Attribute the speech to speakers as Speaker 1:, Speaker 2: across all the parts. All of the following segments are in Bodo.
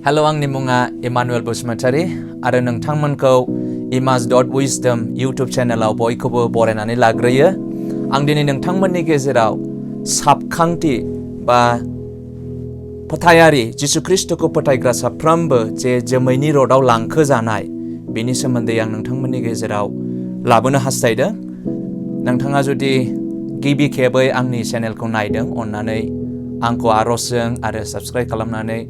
Speaker 1: Hello, आंनि मुङा इमानुएल बसुमतारी आरो नोंथांमोनखौ Emmas.Wisdom YouTube चेनेलाव बयखौबो बरायनानै लाग्रोयो। आं दिनै नोंथांमोननि गेजेराव साबखांथि बा फोथायारि जिसु ख्रिस्टखौ फोथायग्रा साफ्रोमबो जे जोमैनि रडआव लांखो जानाय बेनि सोमोन्दै आं नोंथांमोननि गेजेराव लाबोनो हास्थायदों। नोंथाङा जुदि गिबि खेबै आंनि चेनेलखौ नायदों, अन्नानै आंखौ आरजजों आरो साबस्क्राइब खालामनानै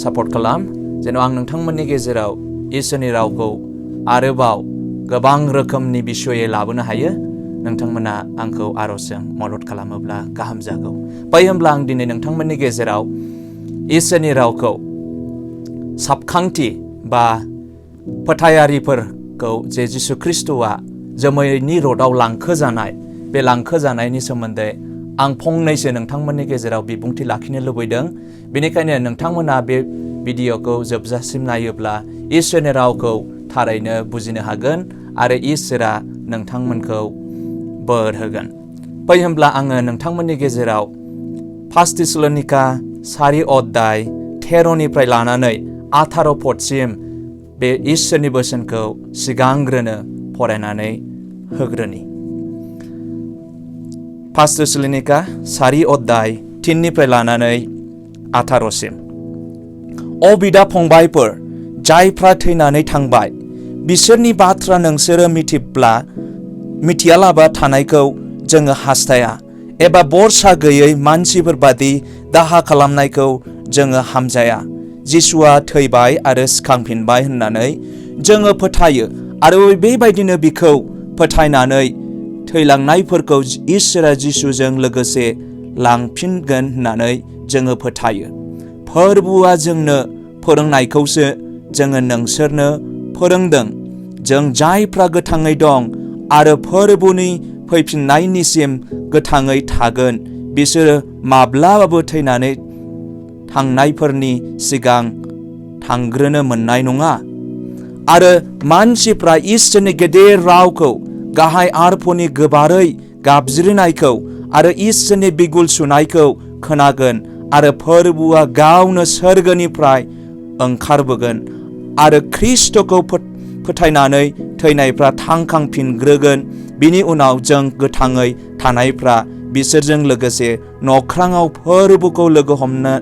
Speaker 1: सापर्ट खालाम, जेन' आं नोंथांमोननि गेजेराव इसोरनि रावखौ आरोबाव गोबां रोखोमनि बिसयै लाबोनो हायो। नोंथांमोना आंखौ आरजजों मदद खालामोब्ला गाहाम जागौ। होमब्ला आं दिनै नोंथांमोननि गेजेराव इसोरनि रावखौ साबखांथि बा फोथायारिफोरखौ जे जिसु ख्रिस्टआ जोमैनि रडआव लांखो जानाय, बे लांखो जानायनि सोमोन्दै आं फंनैसो नोंथांमोननि गेजेराव बिबुंथि लाखिनो लुबैदों। बेनिखायनो नोंथांमोना बे भिडिअखौ जोबजासिम नायोब्ला इसोरनि रावखौ थारैनो बुजिनो हागोन आरो इसोरा नोंथांमोनखौ बोर होगोन। होमब्ला आङो नोंथांमोननि गेजेराव 1 थिस्सलनिका 4 अध्याय 13निफ्राय लानानै 18 पदसिम बे इसोरनि बोसोनखौ सिगांग्रोनो फरायनानै होग्रोनि। 1 थिस्सलनिका 4 अध्याय 3निफ्राय लानानै 18सिम। अ बिदा फंबायफोर, जायफ्रा थैनानै थांबाय, बिसोरनि बाथ्रा नोंसोरो मिथियालाबा थानायखौ जोङो हास्थाया, एबा बरसा गैयै मानसिफोर बादि दाहा खालामनायखौ जोङो हामजाया। जिसुआ थैबाय आरो सिखांफिनबाय होननानै जोङो फोथायो आरो बेबायदिनो बिखौ फोथायनानै थैलांनायफोरखौ इसोरा जिसुजों लोगोसे लांफिनगोन होननानै जोङो फोथायो। फोरबुआ जोंनो फोरोंनायखौसो जोङो नोंसोरनो फोरोंदों। जों जायफ्रा गोथाङै दं आरो फोरबुनि फैफिननायनिसिम गोथाङै थागोन, बिसोरो माब्लाबाबो थैनानै थांनायफोरनि सिगां थांग्रोनो मोननाय नङा। आरो मानसिफ्रा इसोरनि गेदेर रावखौ, गाहाय आरफनि गोबारै गाबज्रिनायखौ आरो इसोरनि बिगुल सुनायखौ खोनागोन, आरो फोरबुआ गावनो सोरगोनिफ्राय ओंखारबोगोन आरो ख्रिस्टखौ फोथायनानै थैनायफ्रा थांखांफिनग्रोगोन। बिनि उनाव जों गोथाङै थानायफ्रा बिसोरजों लोगोसे नख्राङाव फोरबुखौ लोगो हमनो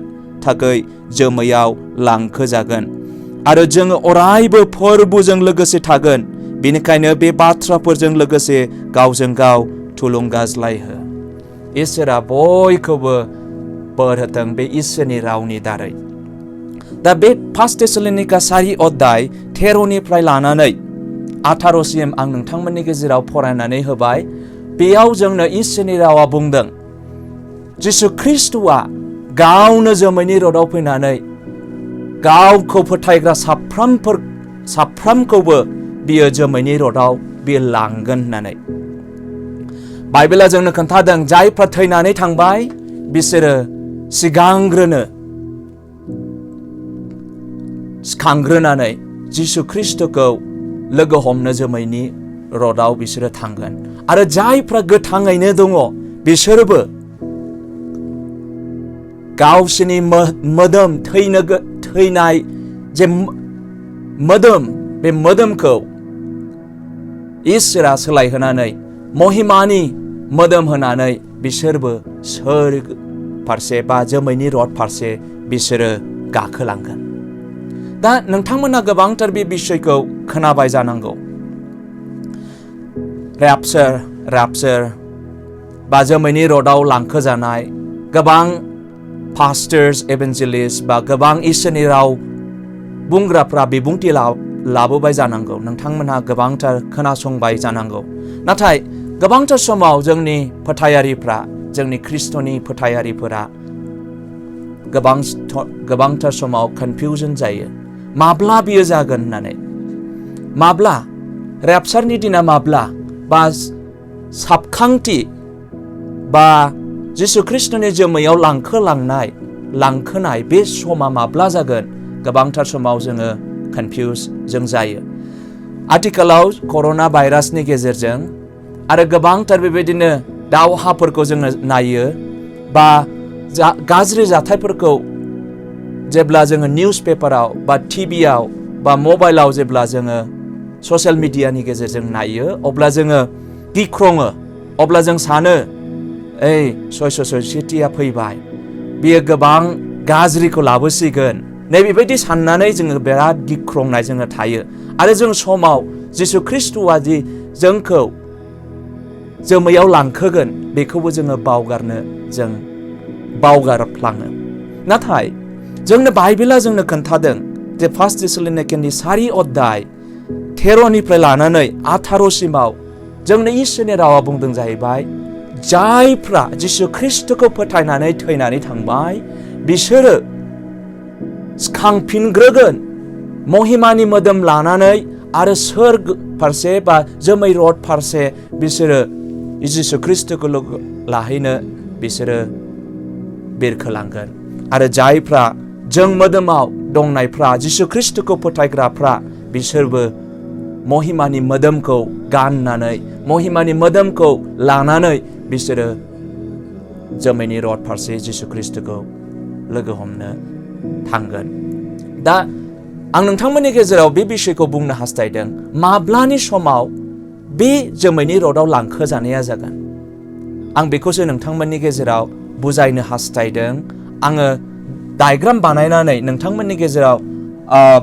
Speaker 1: थाखाय जोमैयाव लांखोजागोन आरो जोङो अरायबो फोरबुजों लोगोसे थागोन। बेनिखायनो बे बाथ्राफोरजों लोगोसे गावजों गाव थुलुंगाज्लायहो। इसोरा बयखौबो बोर होथों बे इसोरनि रावनि दारै। दा बे 1 थिस्सलनिका 4 अध्याय 13निफ्राय लानानै 18सिम आं नोंथांमोननि गेजेराव फरायनानै होबाय। बेयाव जोंनो इसोरनि रावा बुंदों, जिसु ख्रिस्टआ गावनो जोमैनि रडआव फैनानै गावखौ फोथायग्रा साफ्रोमखौबो बियो जोमैनि रडआव बियो लांगोन होननानै। बाइबेला जोंनो खोन्थादों, जायफ्रा थैनानै थांबाय बिसोरो सिखांग्रोनानै जिसु ख्रिस्टखौ लोगो हमनो जोमैनि रडआव बिसोरो थांगोन। आरो जायफ्रा गोथाङैनो दङ बिसोरबो गावसोरनि मोदोम थैनाय जे मोदोम, बे मोदोमखौ इसोरा सोलायहोनानै महिमानि मोदोम होनानै बिसोरबो सोरगो फारसे बा जोमैनि रड फारसे बिसोरो गाखोलांगोन। दा नोंथांमोना गोबांथार बे बिसयखौ खोनाबाय जानांगौ। Rapture बा जोमैनि रडआव लांखोजानाय। गोबां पास्टर्स, एभेन्जेलिस्ट बा गोबां इसोरनि राव बुंग्राफ्रा बिबुंथि लाबोबाय जानांगौ। नोंथांमोनहा गोबांथार खोनासंबाय जानांगौ। नाथाय गोबांथार समाव जोंनि फोथायारिफ्रा, जोंनि ख्रिस्टनि फोथायारिफोरा गोबांथार समाव कनफिउजन जायो। माब्ला बियो जागोन होननानै, माब्ला रेपचारनि दिना माब्ला, बा साबखांथि बा जिसु ख्रिस्टनि जोमैयाव लांखोनाय बे समा माब्ला जागोन, गोबांथार समाव जोङो कनफिउज जायो। आथिखालाव कर'ना भाइरासनि गेजेरजों आरो गोबांथार बेबायदिनो दावहाफोरखौ जोङो नायो, बा गाज्रि जाथायफोरखौ जेब्ला जोङो निउस पेपाराव बा टिभियाव बा मबाइलाव जेब्ला जोङो ससियेल मिडियानि गेजेरजों नायो अब्ला जोङो गिख्रङो अब्ला जों सानो सयसथिया फैबाय बियो गोबां गाज्रिखौ लाबोसिगोन नैबेबायदि साननानै जोङो बिराद गिख्रंनाय जोङो थायो आरो जों समाव जिसु ख्रिस्ट'आ दि जोंखौ जोमैयाव लांखोगोन बेखौबो जोङो जों बावगारफ्लाङो नाथाय जोंनो बाइबेला जोंनो खोन्थादों जे 1 थेसलोनिकेनि 4 अध्याय 13निफ्राय लानानै 18सिमाव जोंनो इसोरनि रावा बुंदों जाहैबाय जायफ्रा जिसु ख्रिस्ट'खौ फोथायनानै थैनानै थांबाय बिसोरो सिखांफिनग्रोगोन महिमानि मोदोम लानानै आरो सोरग फारसे बा जोमै रद फारसे बिसोरो जिसु ख्रिस्ट'खौ लाहैनो बिसोरो बिरखोलांगोन आरो जायफ्रा जों मोदोमाव दंनायफ्रा जिसु ख्रिस्ट'खौ फोथायग्राफ्रा बिसोरबो महिमानि मोदोमखौ गाननानै महिमानि मोदोमखौ लानानै बिसोरो जोमैनि रद फारसे जिसु ख्रिस्ट'खौ लोगो हमनो थांगोन दा आं नोंथांमोननि गेजेराव बे बिषयखौ बुंनो हास्थायदों माब्लानि समाव बे जोमैनि रदआव लांखोजानाया जागोन आं बेखौसो नोंथांमोननि गेजेराव बुजायनो हास्थायदों आङो डायग्राम बानायनानै नोंथांमोननि गेजेराव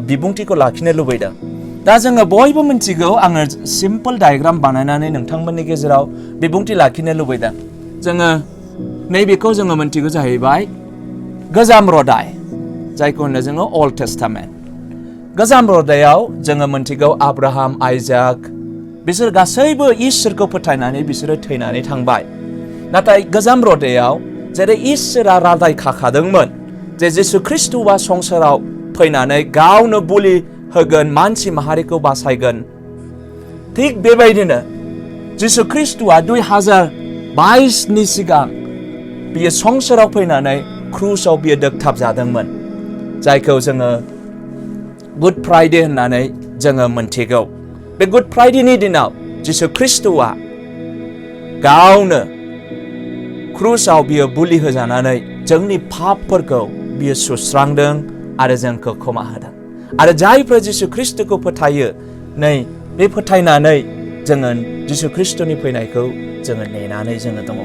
Speaker 1: बिबुंथिखौ लाखिनो लुबैदों दा जोङो बयबो मिथिगौ आङो सिम्पल डायग्राम बानायनानै नोंथांमोननि गेजेराव बिबुंथि लाखिनो लुबैदों जोङो नैबेखौ जोङो मिथिगौ जाहैबाय गोजाम रदाय जायखौ होनो जोङो अल्ड टेस्टामेन्ट गोजाम रदायाव जोङो मिथिगौ आब्राहाम आइजाक बिसोर गासैबो इसोरखौ फोथायनानै बिसोरो थैनानै थांबाय नाथाय गोजाम रदायाव जेरै इसोरा रादाय खाखादोंमोन जे जिसु ख्रिस्ट'आ संसाराव फैनानै गावनो बुलि होगोन मानसि माहारिखौ बासायगोन थिग बेबायदिनो जिसु ख्रिस्ट'आ 2022नि सिगां बियो संसाराव फैनानै क्रुसाव बियो दोगथाब जादोंमोन जायखौ जोङो गुड फ्राइडे होननानै जोङो मोनथिगौ बे गुड फ्राइडेनि दिनाव जिसु ख्रिस्ट'आ गावनो क्रुसाव बियो बुलि होजानानै जोंनि पापफोरखौ बियो सुस्रांदों आरो जोंखौ क्षमा होदों आरो जायफोर जिसु ख्रिस्ट'खौ फोथायो नै बे फोथायनानै जोङो जिसु ख्रिस्ट'नि फैनायखौ जोङो नेनानै जोङो दङ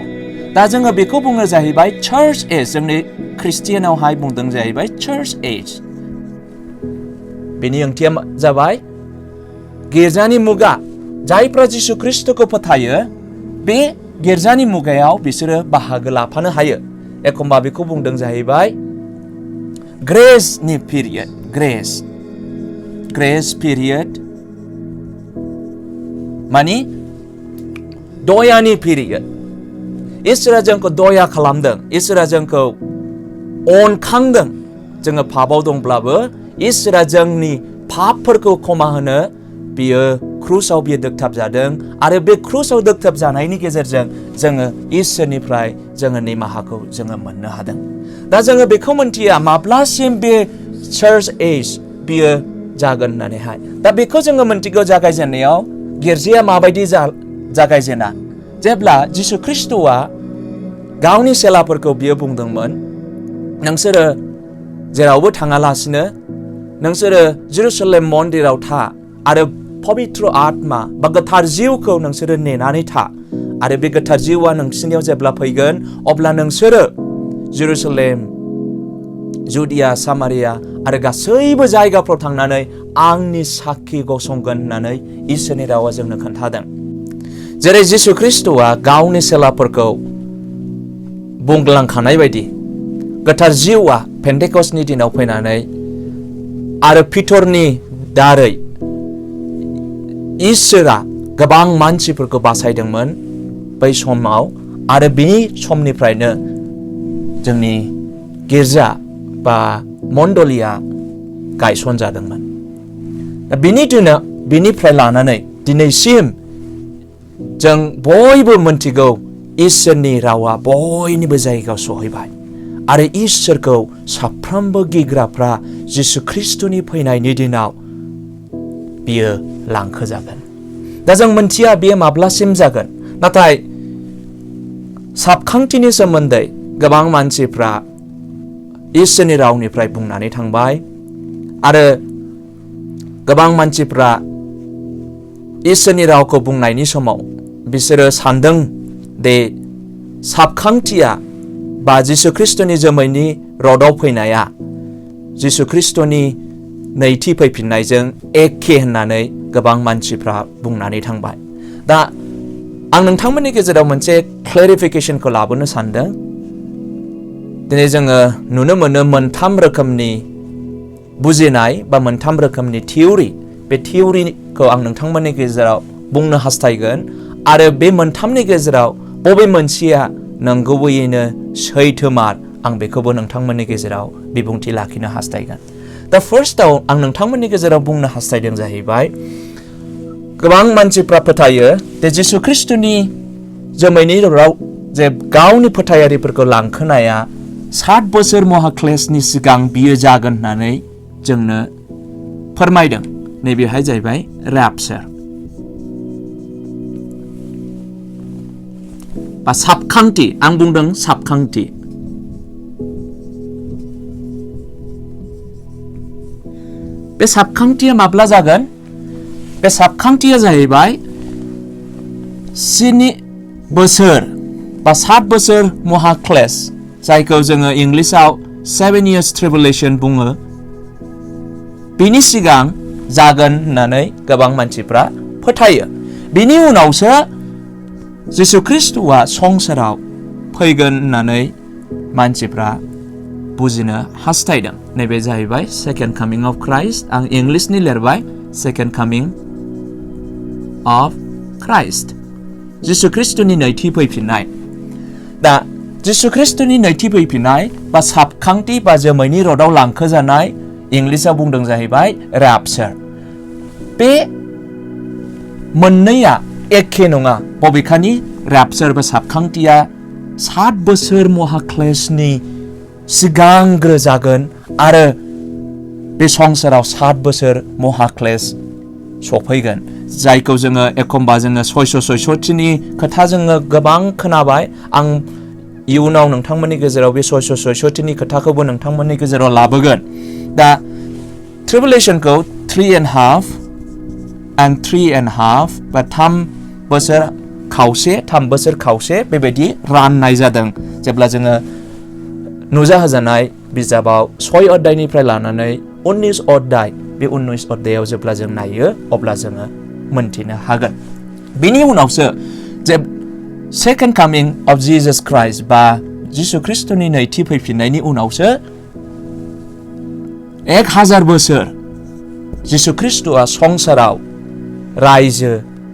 Speaker 1: दा जोङो बेखौ बुङो जाहैबाय चार्च एज जोंनि ख्रिस्टियानावहाय बुंदों जाहैबाय चार्च एज बेनि ओंथिया जाबाय गिर्जानि मुगा जायफ्रा जिसु ख्रिस्ट'खौ फोथायो बे गिर्जानि मुगायाव बिसोरो बाहागो लाफानो हायो एखमबा बेखौ बुंदों जाहैबाय ग्रेसनि पिरियड ग्रेस पिरियड मानि दयानि पिरियड इसोरा जोंखौ दया खालामदों इसोरा जोंखौ अनखांदों जोङो पापाव दंब्लाबो इसोरा जोंनि पापफोरखौ क्षमा होनो बियो क्रुसाव बियो दोगथाब जादों आरो बे क्रुसाव दोगथाब जानायनि गेजेरजों जोङो इसोरनिफ्राय जोङो निमाहाखौ जोङो मोननो हादों दा जोङो बेखौ मोनथिया माब्लासिम बे चार्च एज बियो जागोन होननानैहाय दा बेखौ जोङो मोनथिगौ जागायजेननायाव गिर्जाया माबायदि जागायजेना जेब्ला जिसु ख्रिस्ट'आ गावनि सेलाफोरखौ बियो बुंदोंमोन नोंसोरो जेरावबो थाङालासिनो नोंसोरो जेरुसालेम मन्दिराव था आरो पबित्र आत्मा बा गोथार जिउखौ नोंसोरो नेनानै था आरो बे गोथार जिउआ नोंसिनियाव जेब्ला फैगोन अब्ला नोंसोरो जेरुसालेम जुदिया सामारिया आरो गासैबो जायगाफ्राव थांनानै आंनि साखि गसंगोन होननानै इसोरनि रावा जोंनो खोन्थादों जेरै जिसु ख्रिस्ट'आ गावनि सेलाफोरखौ बुंलांखानाय बायदि गोथार जिउआ पेन्टेकस्टनि दिनाव फैनानै आरो पिटरनि दारै इसोरा गोबां मानसिफोरखौ बासायदोंमोन बै समाव आरो बिनि समनिफ्रायनो जोंनि गिर्जा बा मण्डलिया गायसनजादोंमोन बिनिफ्राय लानानै दिनैसिम जों बयबो मोनथिगौ इसोरनि रावा बयनिबो जायगायाव सहैबाय आरो इसोरखौ साफ्रोमबो गिग्राफ्रा जिसु ख्रिस्ट'नि फैनायनि दिनाव बियो लांखोजागोन दा जों मोनथिया बियो माब्लासिम जागोन नाथाय साबखांथिनि सोमोन्दै गोबां मानसिफ्रा इसोरनि रावनिफ्राय बुंनानै थांबाय आरो गोबां मानसिफ्रा इसोरनि रावखौ बुंनायनि समाव बिसोरो सानदों दे साबखांथिया बा जिसु ख्रिस्टनि जोमैनि रडआव फैनाया जिसु ख्रिस्टनि नैथि फैफिननायजों एखे होननानै गोबां मानसिफ्रा बुंनानै थांबाय। दा आं नोंथांमोननि गेजेराव मोनसे क्लेरिफिकेशनखौ लाबोनो सानदों। दिनै जोङो नुनो मोनो मोनथाम रोखोमनि बुजिनाय बा मोनथाम रोखोमनि थिउरि। बे थिउरिखौ आं नोंथांमोननि गेजेराव बुंनो हास्थायगोन आरो बे मोनथामनि गेजेराव बबे मोनसेया नंगुबैयैनो सैथोमार आं बेखौबो नोंथांमोननि गेजेराव बिबुंथि लाखिनो हास्थायगोन। दा फार्स्टआव आं नोंथांमोननि गेजेराव बुंनो हास्थायदों जाहैबाय गोबां मानसिफ्रा फोथायो जे जिसु ख्रिस्टनि जोमैनि रडआव जे गावनि फोथायारिफोरखौ लांखोनाया 7 बोसोर महाक्लेशनि सिगां बियो जागोन होननानै जोंनो फोरमायदों। नैबेहाय जाहैबाय Rapture बा साबखांथि। आं बुंदों साबखांथि। बे साबखांथिया माब्ला जागोन? बे साबखांथिया जाहैबाय 7 बोसोर बा 7 बोसोर महाक्लेश, जायखौ जोङो इंलिशाव 7 years tribulation बुङो, बिनि सिगां जागोन होननानै गोबां मानसिफ्रा फोथायो। बिनि उनावसो जिसु ख्रिस्टआ संसाराव फैगोन होननानै मानसिफ्रा बुजिनो हास्थायदों। नैबे जाहैबाय सेकेन्ड कामिं अफ क्राइस्ट। आं इंलिशनि लिरबाय सेकेन्ड कामिं अफ क्राइस्ट, जिसु ख्रिस्टनि नैथि फैफिननाय। दा जिसु ख्रिस्टनि नैथि फैफिननाय बा साबखांथि बा जोमैनि रडआव लांखोजानाय इंलिशाव बुंदों जाहैबाय Rapture। बे मोननैया एखे नङा। बबेखानि Rapture बा साबखांथिया 7 बोसोर महाक्लेशनि सिगांग्रो जागोन आरो बे संसाराव 7 बोसोर महाक्लेश सफैगोन, जायखौ जोङो एखमबा जोङो 666थिनि खोथा जोङो गोबां खोनाबाय। आं इयुनाव नोंथांमोननि गेजेराव बे 666थिनि खोथाखौबो नोंथांमोननि गेजेराव लाबोगोन। दा ट्रिबुलेशनखौ 3.5 and 3.5 बा 3 बोसोर खावसे बेबायदि राननाय जादों। जेब्ला जोङो नुजाहोजानाय बिजाबाव 6 अध्यायनिफ्राय लानानै 19 अध्याय, बे 19 अध्यायाव जेब्ला जों नायो अब्ला जोङो मोनथिनो हागोन। बिनि उनावसो जे सेकेन्ड कामिं अफ जिजास क्राइस्ट बा जिसु ख्रिस्टनि नैथि फैफिननायनि उनावसो 1000 बोसोर जिसु ख्रिस्टआ संसाराव रायजो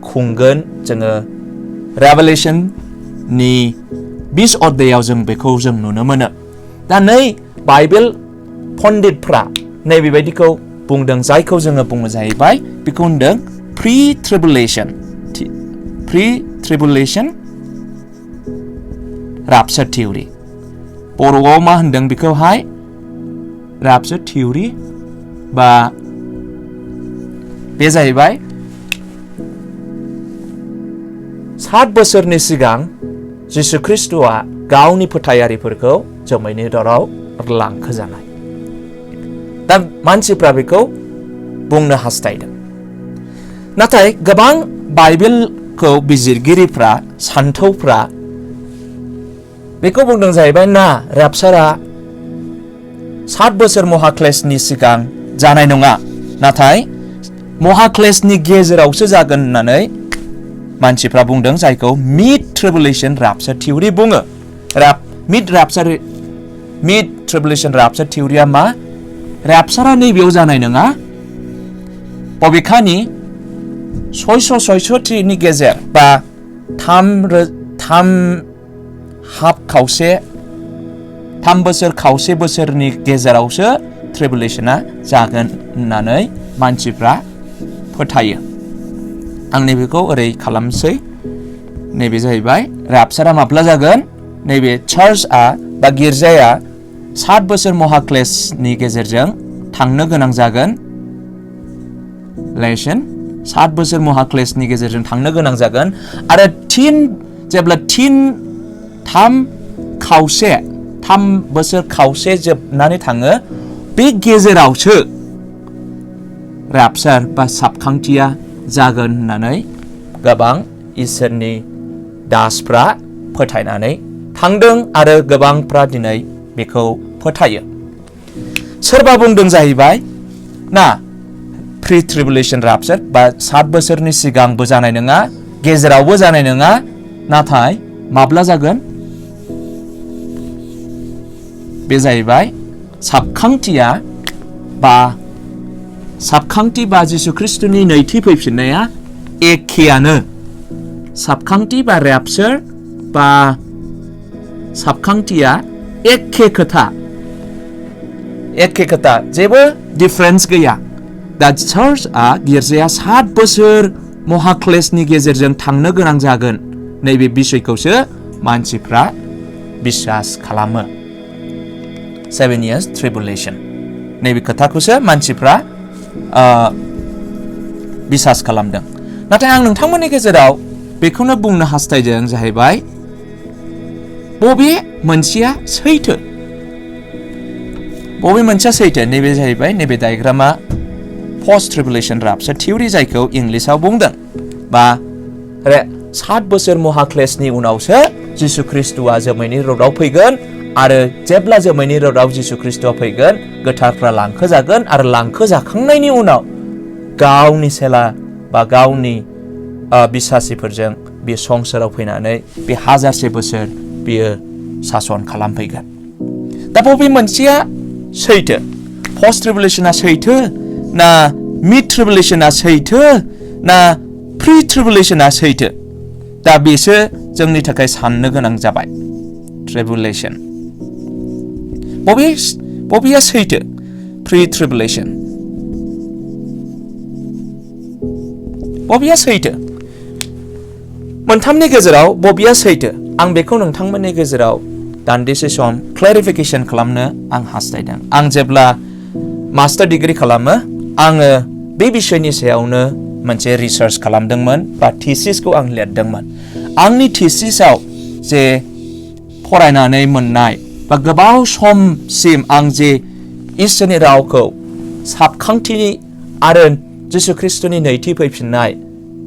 Speaker 1: खुंगोन। जोङो रेभेलेशननि 20 अध्यायाव जों बेखौ जों नुनो मोनो। दा नै बाइबेल पण्डितफ्रा नैबेबायदिखौ बुंदों, जायखौ जोङो बुङो जाहैबाय बेखौ होनदों प्रि ट्रिबुलेशन Rapture थिउरि। बर'आव मा होनदों बेखौहाय Rapture थिउरि, बा बे जाहैबाय 7 बोसोरनि सिगां जिसु ख्रिस्टआ गावनि फोथायारिफोरखौ जोमैनि रडआव लांखोजानाय। दा मानसिफ्रा बेखौ बुंनो हास्थायदों। नाथाय गोबां बाइबेलखौ बिजिरगिरिफ्रा, सान्थौफ्रा बेखौ बुंदों जाहैबाय ना, Raptureआ 7 बोसोर महाक्लेशनि सिगां जानाय नङा, नाथाय महाक्लेशनि गेजेरावसो जागोन होननानै मानसिफ्रा बुंदों, जायखौ मिड ट्रिबुलेशन Rapture थिउरि बुङो। मिड ट्रिबुलेशन Rapture थिउरिया मा? Raptureआ नैबेयाव जानाय नङा। बबेखानि 666नि गेजेर बा 3 बोसोर खावसे बोसोरनि गेजेरावसो ट्रिबुलेशना जागोन होननानै मानसिफ्रा फोथायो। आं नैबेखौ ओरै खालामसै। नैबे जाहैबाय Raptureआ माब्ला जागोन? नैबे चार्चआ बा गिर्जाया 7 बोसोर महाक्लेशनि गेजेरजों थांनो गोनां जागोन। 7 बोसोर महाक्लेशनि गेजेरजों थांनो गोनां जागोन आरो जेब्ला 3 3 बोसोर खावसे जोबनानै थाङो बे गेजेरावसो rapture बा साबखांथिया जागोन होननानै गोबां इसोरनि दासफ्रा फोथायनानै थांदों आरो गोबांफ्रा दिनै बेखौ फोथायो। सोरबा बुंदों जाहैबाय ना प्रि ट्रिबुलेशन rapture बा 7 बोसोरनि सिगांबो जानाय नङा गेजेरावबो जानाय नङा नाथाय माब्ला जागोन बे जाहैबाय साबखांथि बा जिसु ख्रिस्टनि नैथि फैफिननाया एखेयानो साबखांथि बा rapture बा साबखांथिया एखे खोथा जेबो डिफरेन्स गैया दा चार्चआ गिर्जाया 7 बोसोर महाक्लेशनि गेजेरजों थांनो गोनां जागोन नैबे बिषयखौसो मानसिफ्रा बिश्वास खालामो 7 years tribulation नैबे खोथाखौसो मानसिफ्रा बिश्वास खालामदों नाथाय आं नोंथांमोननि गेजेराव बेखौनो बुंनो हास्थायदों जाहैबाय बबे मोनसेया सैथो नैबे जाहैबाय नैबे डायग्रामा post tribulation rapture थिउरि जायखौ इंलिशाव बुंदों बा 7 बोसोर महाक्लेशनि उनावसो जिसु ख्रिस्टआ जोमैनि रथआव फैगोन आरो जेब्ला जोमैनि रथआव जिसु ख्रिस्टआ फैगोन गोथारफ्रा लांखोजागोन आरो लांखोजाखांनायनि उनाव गावनि सेला बा गावनि बिश्वासिफोरजों बे संसाराव फैनानै बे 1000 बोसोर बियो सासन खालामफैगोन दा बबे मोनसेया सैथो post tribulationआ सैथो ना mid tribulationआ सैथो ना pre tribulationआ सैथो दा बेसो जोंनि थाखाय साननो गोनां जाबाय tribulation बबेया सैथो pre tribulation बबेया सैथो मोनथामनि गेजेराव बबेया सैथो आं बेखौ नोंथांमोननि गेजेराव दान्दिसे सम क्लेरिफिकेशन खालामनो आं हास्थायदों आं जेब्ला मास्टार डिग्री खालामो आङो बे बिषयनि सायावनो मोनसे रिसार्च खालामदोंमोन बा थिसिसखौ आं लिरदोंमोन आंनि थिसिसआव जे फरायनानै मोननाय बा गोबाव समसिम आं जे इसोरनि रावखौ साबखांथिनि आरो जिसु ख्रिस्टनि नैथि फैफिननाय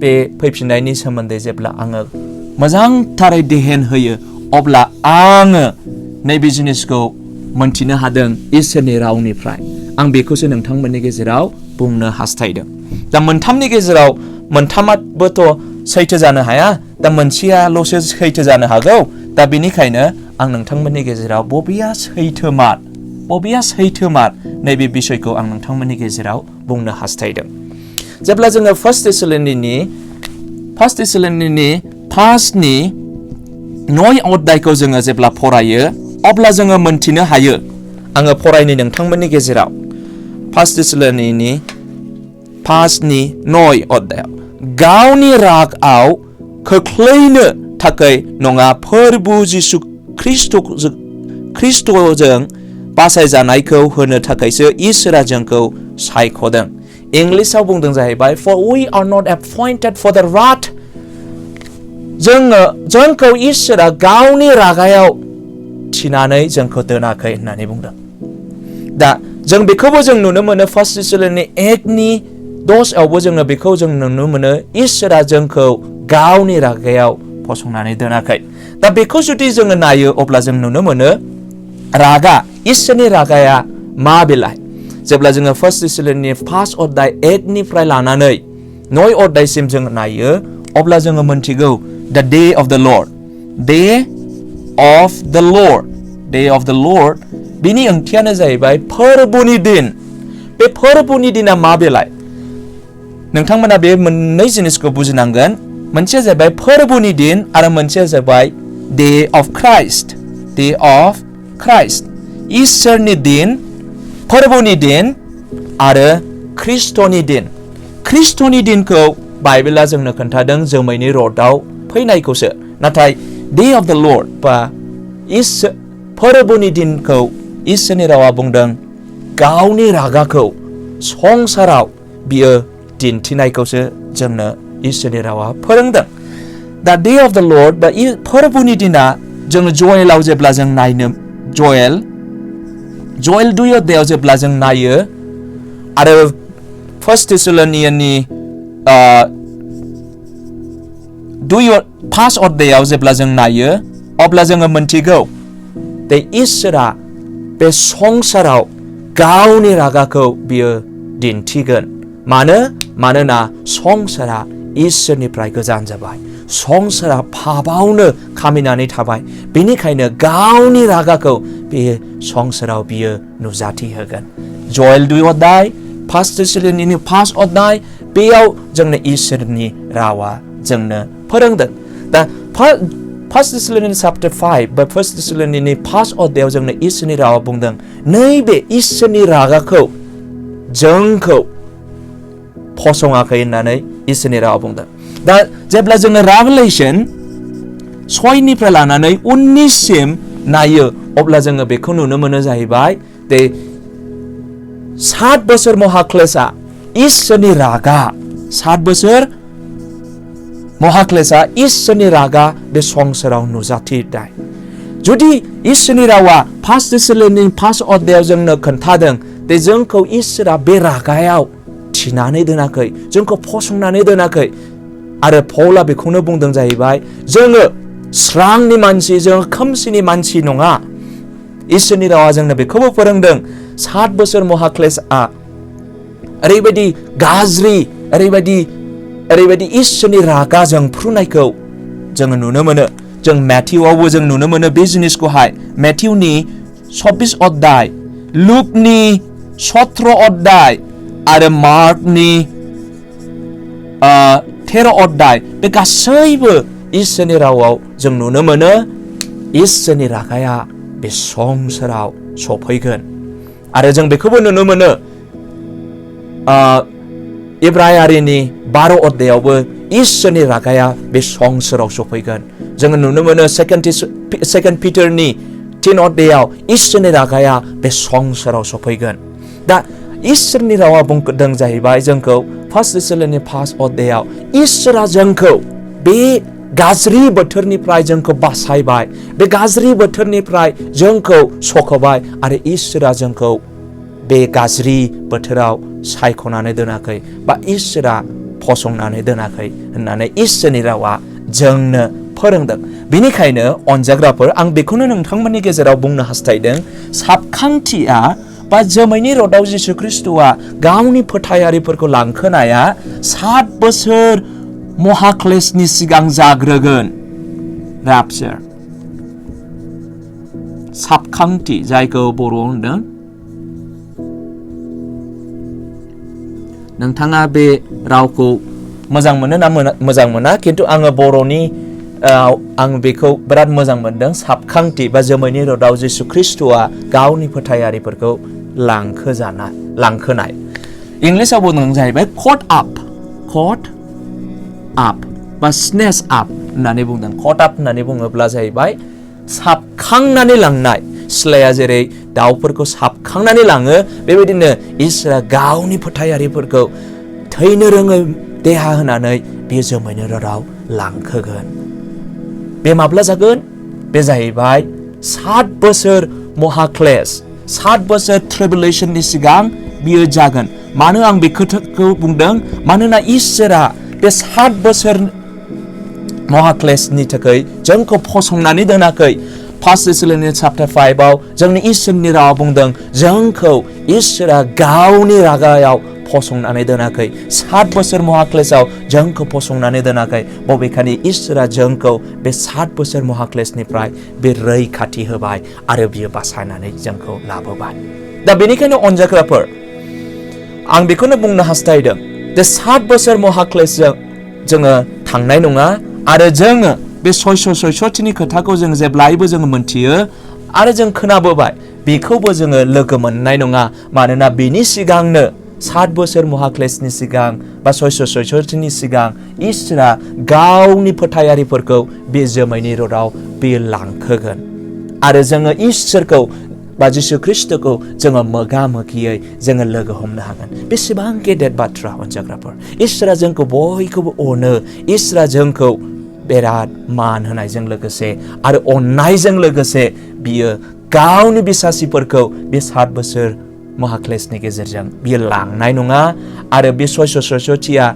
Speaker 1: बे फैफिननायनि सोमोन्दै जेब्ला आङो मोजांथारै देहेन होयो अब्ला आङो नैबे जिनिसखौ मोनथिनो हादों इसोरनि रावनिफ्राय आं बेखौसो नोंथांमोननि गेजेराव बुंनो हास्थायदों दा मोनथामनि गेजेराव मोनथामाबोथ' सैथो जानो हाया दा मोनसेयाल'सो सैथो जानो हागौ दा बेनिखायनो आं नोंथांमोननि गेजेराव बबेया सैथोमार नैबे बिषयखौ आं नोंथांमोननि गेजेराव बुंनो हास्थायदों जेब्ला जोङो फार्स्ट थेसलोनिनि 5नि 9 अध्यायखौ जोङो जेब्ला फरायो अब्ला जोङो मोनथिनो हायो आङो फरायनो नोंथांमोननि गेजेराव 1 थेसलोनिनि 5नि 9 अध्यायाव गावनि रागआव खोख्लैनो थाखाय नङा फोरबु जिसु ख्रिस्टजों बासायजानायखौ होनो थाखायसो इसोरा जोंखौ सायख'दों इंलिशाव बुंदों जाहैबाय for we are not appointed for the wrath जोंखौ इसोरा गावनि रागायाव थिनानै जोंखौ दोनाखै होननानै बुंदों दा जों बेखौबो जों नुनो मोनो 1 थेसलोनि 1नि 10 आवबो जोङो बेखौ जों नुनो मोनो इसोरा जोंखौ गावनि रागायाव फसंनानै दोनाखै दा बेखौ जुदि जोङो नायो अब्ला जों नुनो मोनो रागा इसोरनि रागाया मा बेलाय जेब्ला जोङो 1 थेसलोनि 5 अध्याय 1 निफ्राय लानानै 9 अध्यायसिम जों नायो अब्ला जोङो मोनथिगौ the day of the Lord बिनि ओंथियानो जाहैबाय फोरबुनि दिन बे फोरबुनि दिना मा बेलाय नोंथांमोना बे मोननै जिनिसखौ बुजिनांगोन मोनसेया जाहैबाय फोरबुनि दिन आरो मोनसेया जाहैबाय day of Christ इसोरनि दिन फोरबुनि दिन आरो ख्रिस्टनि दिनखौ बाइबेला जोंनो खोन्थादों जोमैनि रथआव फैनायखौसो नाथाय डे अफ द लर्ड बा फोरबुनि दिनखौ इसोरनि रावा बुंदों गावनि रागाखौ संसाराव बियो दिन्थिनायखौसो जोंनो इसोरनि रावा फोरोंदों दा डे अफ द लर्ड बा फोरबुनि दिना जों जयेलाव जेब्ला जों नायनो जयेल 2 अध्यायाव जेब्ला जों नायो आरो 1 थेसलोनियाननि 5 अध्यायाव जेब्ला जों नायो अब्ला जोङो मोनथिगौ दे इसोरा बे संसाराव गावनि रागाखौ बियो दिन्थिगोन मानोना संसारा इसोरनिफ्राय गोजान जाबाय संसारा पापावनो खामिनानै थाबाय बेनिखायनो गावनि रागाखौ बे संसाराव बियो नुजाथि होगोन जयेल 2 अध्याय 1 थेसलोनियानि 5 अध्याय बेयाव जोंनो इसोरनि रावा जोंनो फोरोंदों दा 1 थेसलोनियानि chapter 5 बा 1 थेसलोनियानि 5 अध्यायाव जोंनो इसोरनि रावा बुंदों नैबे इसोरनि रागाखौ जोंखौ फसङाखै होननानै इसोरनि रावा बुंदों दा जेब्ला जोङो रेभेलेशन 6 निफ्राय लानानै 19 सिम नायो अब्ला जोङो बेखौ नुनो मोनो जाहैबाय दे 7 बोसोर महाक्लेशा इसोरनि रागा 7 बोसोर महाक्लेशा इसोरनि रागा बे संसाराव नुजाथिबाय जुदि इसोरनि रावा 1 थेसलोनियानि 5 अध्यायाव जोंनो खोन्थादों दे जोंखौ इसोरा बे रागायाव थिनानै दोनाखै जोंखौ फसंनानै दोनाखै आरो पौला बेखौनो बुंदों जाहैबाय जोङो स्रांनि मानसि जों खोमसिनि मानसि नङा इसोरनि रावा जोंनो बेखौबो फोरोंदों 7 बोसोर महाक्लेशआ ओरैबायदि गाज्रि ओरैबायदि इसोरनि रागा जोंफ्रुनायखौ जोङो नुनो मोनो जों मेथ्युआवबो जों नुनो मोनो बे जिनिसखौहाय मेथ्युनि 24 अध्याय लुकनि 17 अध्याय आरो मार्कनि 13 अध्याय बे गासैबो इसोरनि रावाव जों नुनो मोनो इसोरनि रागाया बे संसाराव सफैगोन आरो जों बेखौबो नुनो मोनो इब्रायारिनि 12 अध्यायावबो इसोरनि रागाया बे संसाराव सफैगोन जोङो नुनो मोनो 2 पिटारनि 3 अध्यायाव इसोरनि रागाया बे संसाराव सफैगोन दा इसोरनि रावा बुंदों जाहैबाय जोंखौ 1 थेसलोनियानि 5 अध्यायाव इसोरा जोंखौ बे गाज्रि बोथोरनिफ्राय जोंखौ बासायबाय बे गाज्रि बोथोरनिफ्राय जोंखौ सखबाय आरो इसोरा जोंखौ बे गाज्रि बोथोराव सायख'नानै दोनाखै बा इसोरा फसंनानै दोनाखै होननानै इसोरनि रावा जोंनो फोरोंदों बेनिखायनो अनजाग्राफोर आं बेखौनो नोंथांमोननि गेजेराव बुंनो हास्थायदों साबखांथिया बा जोमैनि रदाव जिसु ख्रिस्ट'आ गावनि फोथायारिफोरखौ लांखोनाया 7 बोसोर महाक्लेशनि सिगां जाग्रोगोन Rapture साबखांथि जायखौ बर'आव होनदों नोंथाङा बे रावखौ मोजां मोनो ना मोजां मोना खिन्थु आङो बर'नि आं बेखौ बिराद मोजां मोनदों साबखांथि बा जोमैनि रदाव जिसु ख्रिस्ट'आ गावनि फोथायारिफोरखौ लांखोनाय इंलिसाव बुंदों जाहैबाय कट आप बा स्नेच आप होननानै बुंदों कट आप होननानै बुङोब्ला जाहैबाय साबखांनानै लांनाय सिलाया जेरै दाउफोरखौ साबखांनानै लाङो बेबायदिनो इसोरा गावनि फोथायारिफोरखौ थैनो रोङै देहा होनानै बे जोमैनि रदाव लांखोगोन बे माब्ला जागोन बे जाहैबाय 7 बोसोर महाक्लेश 7 बोसोर ट्रिबुलेशननि सिगां बियो जागोन मानो आं बे खोथाखौ बुंदों मानोना इसोरा बे 7 बोसोर महाक्लेशनि थाखाय जोंखौ फसंनानै दोनाखै 1 थेसलोनियानि chapter 5 आव जोंनि इसोरनि रावा बुंदों जोंखौ इसोरा गावनि रागायाव फसंनानै दोनाखै 7 बोसोर महाक्लेशआव जोंखौ फसंनानै दोनाखै बबेखानि इसोरा जोंखौ बे 7 बोसोर महाक्लेशनिफ्राय बे रैखाथि होबाय आरो बियो बासायनानै जोंखौ लाबोबाय दा बेनिखायनो अनजाग्राफोर आं बेखौनो बुंनो हास्थायदों जे 7 बोसोर महाक्लेशजों जोङो थांनाय नङा आरो जोङो बे 666 खोथाखौ जों जेब्लायबो जोङो मोनथियो आरो जों खोनाबोबाय बेखौबो जोङो लोगो मोननाय नङा मानोना बेनि सिगांनो 7 बोसोर महाक्लेशनि सिगां बा 666 सिगां इसोरा गावनि फोथायारिफोरखौ बे जोमैनि रदाव बे लांखोगोन आरो जोङो इसोरखौ बा जिसु ख्रिस्ट'खौ जोङो मोगा-मोगियै जोङो लोगो हमनो हागोन बेसेबां गेदेर बाथ्रा अनजाग्राफोर इसोरा जोंखौ बयखौबो अनो इसोरा जोंखौ बिराद मान होनायजों लोगोसे आरो अननायजों लोगोसे बियो गावनि बिसासिफोरखौ बे 7 बोसोर महाक्लेशनि गेजेरजों बियो लांनाय नङा आरो बे सयसथिया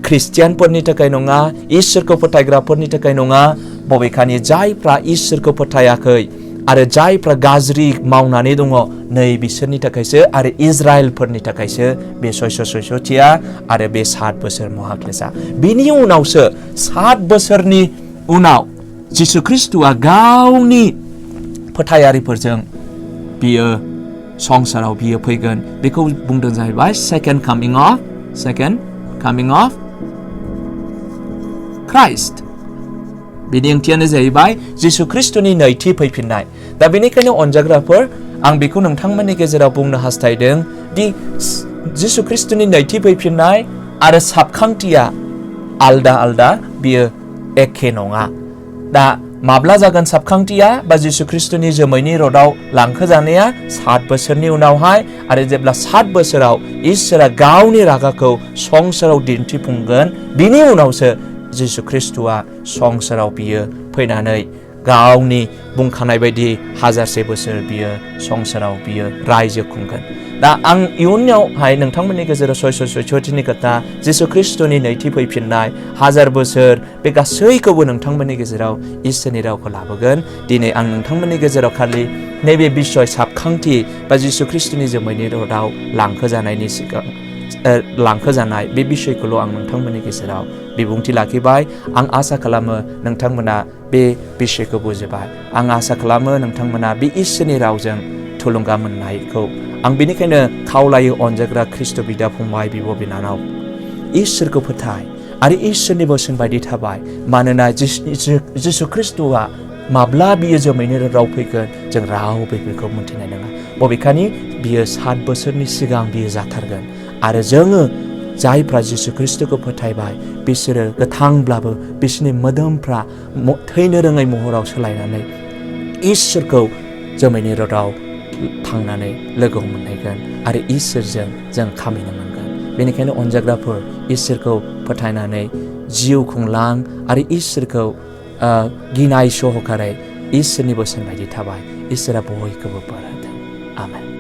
Speaker 1: ख्रिस्टियानफोरनि थाखाय नङा, इसोरखौ फोथायग्राफोरनि थाखाय नङा। बबेखानि जायफ्रा इसोरखौ फोथायाखै आरो जायफ्रा गाज्रि मावनानै दङ नै बिसोरनि थाखायसो आरो इजराइलफोरनि थाखायसो बे सयसथिया आरो बे 7 बोसोर महाक्लेशा। बिनि उनावसो 7 बोसोरनि उनाव जिसु ख्रिस्टुआ गावनि फोथायारिफोरजों बियो संसाराव बियो फैगोन। बेखौ बुंदों जाहैबाय सेकेन्ड कामिं अफ क्राइस्ट। बेनि ओंथियानो जाहैबाय जिसु ख्रिस्टनि नैथि फैफिननाय। दा बेनिखायनो अनजाग्राफोर, आं बेखौ नोंथांमोननि गेजेराव बुंनो हास्थायदों दि जिसु ख्रिस्टनि नैथि फैफिननाय आरो साबखांथिया आलदा आलदा, बियो एखे नङा। दा माब्ला जागोन साबखांथिया बा जिसु ख्रिस्टनि जोमैनि रथआव लांखोजानाया 7 बोसोरनि उनावहाय, आरो जेब्ला 7 बोसोराव इसोरा गावनि रागाखौ संसाराव दिन्थिफुंगोन, बिनि उनावसो जिसु ख्रिस्टुआ संसाराव बियो फैनानै गावनि बुंखानाय बायदि 1000 बोसोर बियो संसाराव बियो रायजो खुंगोन। दा आं इयुनावहाय नोंथांमोननि गेजेराव सयसथिनि खोथा, जिसु ख्रिस्टनि नैथि फैफिननाय, 1000 बोसोर, बे गासैखौबो नोंथांमोननि गेजेराव इसोरनि रावखौ लाबोगोन। दिनै आं नोंथांमोननि गेजेराव खालि नैबे बिसय साबखांथि बा जिसु ख्रिस्टनि जोमैनि रथआव लांखोजानायनि सिगां लांखोजानाय बे बिसयखौल' आं नोंथांमोननि गेजेराव बिबुंथि लाखिबाय। आं आसा खालामो नोंथांमोना बे बिसयखौ बुजिबाय। आं आसा खालामो नोंथांमोना बे इसोरनि रावजों थुलुंगा मोननायखौ। आं बेनिखायनो खावलायो अनजाग्रा ख्रिस्ट बिदा फंबाय, बिब' बिनानाव, इसोरखौ फोथाय आरो इसोरनि बोसोन बायदि थाबाय। मानोना जिसु ख्रिस्टुआ माब्ला बियो जोमैनि रथआव फैगोन जों रावबो बेखौ मोनथिनाय नङा। बबेखानि बियो 7 बोसोरनि सिगां बियो जाथारगोन। आरो जोङो जायफ्रा जिसु ख्रिस्टखौ फोथायबाय, बिसोरो गोथांब्लाबो बिसोरनि मोदोमफ्रा थैनो रोङै महराव सोलायनानै इसोरखौ जोमैनि रथआव थांनानै लोगो मोनहैगोन आरो इसोरजों जों खामायनो मोनगोन। बेनिखायनो अनजाग्राफोर, इसोरखौ फोथायनानै जिउ खुंलां आरो इसोरखौ गिनाय सहकारै इसोरनि बोसोन बायदि थाबाय। इसोरा बयखौबो बोर होथों। आमेन।